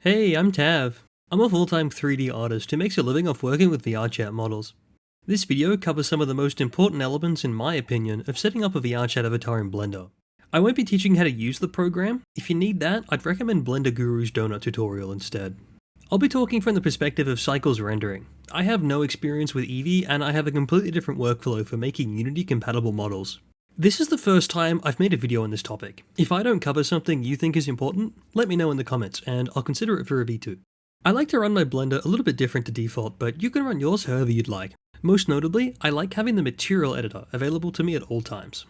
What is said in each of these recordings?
Hey, I'm Tav. I'm a full-time 3D artist who makes a living off working with VRChat models. This video covers some of the most important elements, in my opinion, of setting up a VRChat avatar in Blender. I won't be teaching how to use the program. If you need that, I'd recommend Blender Guru's donut tutorial instead. I'll be talking from the perspective of cycles rendering. I have no experience with Eevee, and I have a completely different workflow for making Unity-compatible models. This is the first time I've made a video on this topic. If I don't cover something you think is important, let me know in the comments, and I'll consider it for a V2. I like to run my Blender a little bit different to default, but you can run yours however you'd like. Most notably, I like having the material editor available to me at all times.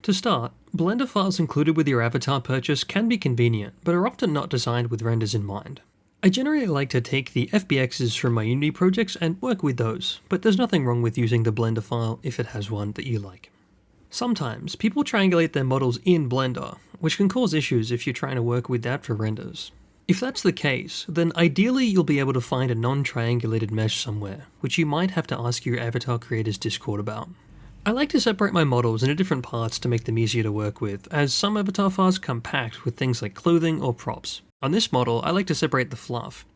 To start, Blender files included with your avatar purchase can be convenient, but are often not designed with renders in mind. I generally like to take the FBXs from my Unity projects and work with those, but there's nothing wrong with using the Blender file if it has one that you like. Sometimes, people triangulate their models in Blender, which can cause issues if you're trying to work with that for renders. If that's the case, then ideally you'll be able to find a non-triangulated mesh somewhere, which you might have to ask your avatar creator's Discord about. I like to separate my models into different parts to make them easier to work with, as some avatar files come packed with things like clothing or props. On this model, I like to separate the fluff.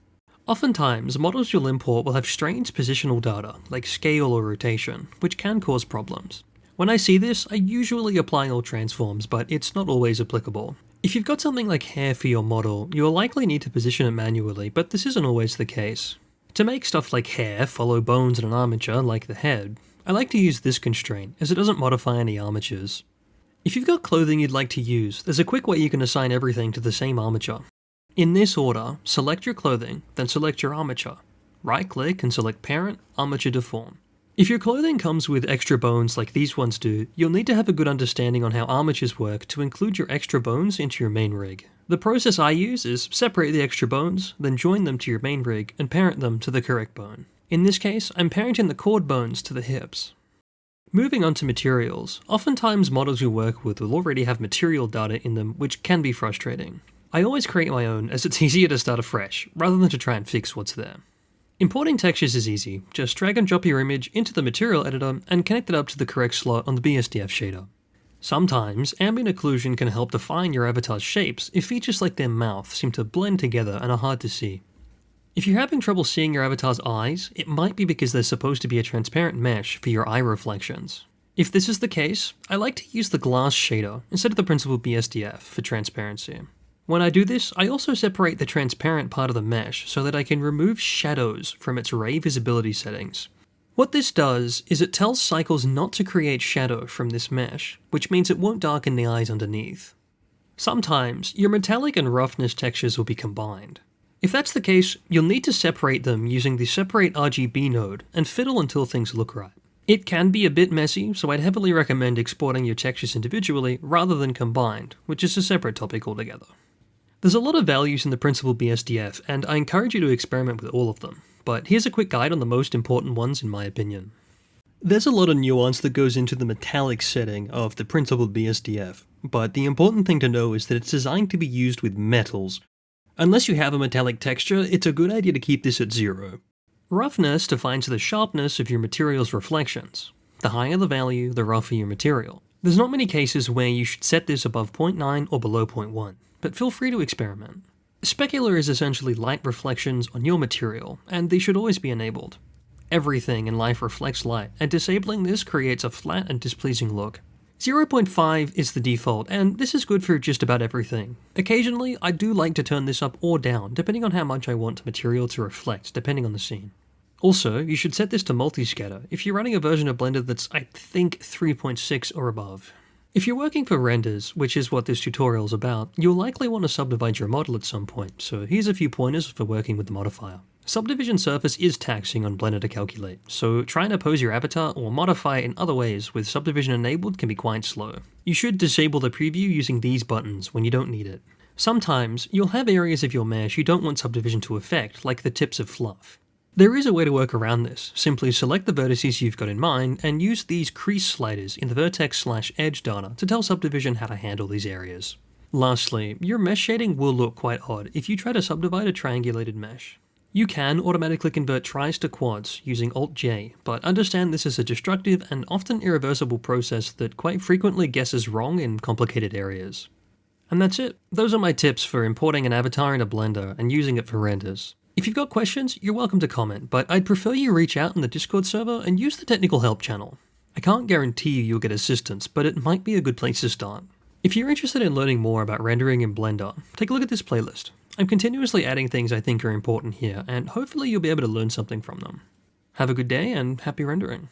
Oftentimes, models you'll import will have strange positional data, like scale or rotation, which can cause problems. When I see this, I usually apply all transforms, but it's not always applicable. If you've got something like hair for your model, you'll likely need to position it manually, but this isn't always the case. To make stuff like hair follow bones in an armature, like the head, I like to use this constraint, as it doesn't modify any armatures. If you've got clothing you'd like to use, there's a quick way you can assign everything to the same armature. In this order, select your clothing, then select your armature. Right-click and select Parent, Armature Deform. If your clothing comes with extra bones like these ones do, you'll need to have a good understanding on how armatures work to include your extra bones into your main rig. The process I use is separate the extra bones, then join them to your main rig and parent them to the correct bone. In this case, I'm parenting the cord bones to the hips. Moving on to materials, oftentimes models you work with will already have material data in them, which can be frustrating. I always create my own, as it's easier to start afresh, rather than to try and fix what's there. Importing textures is easy. Just drag and drop your image into the material editor and connect it up to the correct slot on the BSDF shader. Sometimes, ambient occlusion can help define your avatar's shapes if features like their mouth seem to blend together and are hard to see. If you're having trouble seeing your avatar's eyes, it might be because there's supposed to be a transparent mesh for your eye reflections. If this is the case, I like to use the glass shader instead of the principal BSDF for transparency. When I do this, I also separate the transparent part of the mesh so that I can remove shadows from its ray visibility settings. What this does is it tells cycles not to create shadow from this mesh, which means it won't darken the eyes underneath. Sometimes, your metallic and roughness textures will be combined. If that's the case, you'll need to separate them using the Separate RGB node and fiddle until things look right. It can be a bit messy, so I'd heavily recommend exporting your textures individually rather than combined, which is a separate topic altogether. There's a lot of values in the principal BSDF, and I encourage you to experiment with all of them, but here's a quick guide on the most important ones in my opinion. There's a lot of nuance that goes into the metallic setting of the principal BSDF, but the important thing to know is that it's designed to be used with metals. Unless you have a metallic texture, it's a good idea to keep this at 0. Roughness defines the sharpness of your material's reflections. The higher the value, the rougher your material. There's not many cases where you should set this above 0.9 or below 0.1. But feel free to experiment. Specular is essentially light reflections on your material, and they should always be enabled. Everything in life reflects light, and disabling this creates a flat and displeasing look. 0.5 is the default, and this is good for just about everything. Occasionally, I do like to turn this up or down, depending on how much I want the material to reflect, depending on the scene. Also, you should set this to multi-scatter if you're running a version of Blender that's, I think, 3.6 or above. If you're working for renders, which is what this tutorial is about, you'll likely want to subdivide your model at some point, so here's a few pointers for working with the modifier. Subdivision surface is taxing on Blender to calculate, so trying to pose your avatar or modify it in other ways with subdivision enabled can be quite slow. You should disable the preview using these buttons when you don't need it. Sometimes, you'll have areas of your mesh you don't want subdivision to affect, like the tips of fluff. There is a way to work around this. Simply select the vertices you've got in mind and use these crease sliders in the vertex/edge data to tell Subdivision how to handle these areas. Lastly, your mesh shading will look quite odd if you try to subdivide a triangulated mesh. You can automatically convert tris to quads using Alt-J, but understand this is a destructive and often irreversible process that quite frequently guesses wrong in complicated areas. And that's it. Those are my tips for importing an avatar into Blender and using it for renders. If you've got questions, you're welcome to comment, but I'd prefer you reach out in the Discord server and use the technical help channel. I can't guarantee you'll get assistance, but it might be a good place to start. If you're interested in learning more about rendering in Blender, take a look at this playlist. I'm continuously adding things I think are important here, and hopefully you'll be able to learn something from them. Have a good day and happy rendering.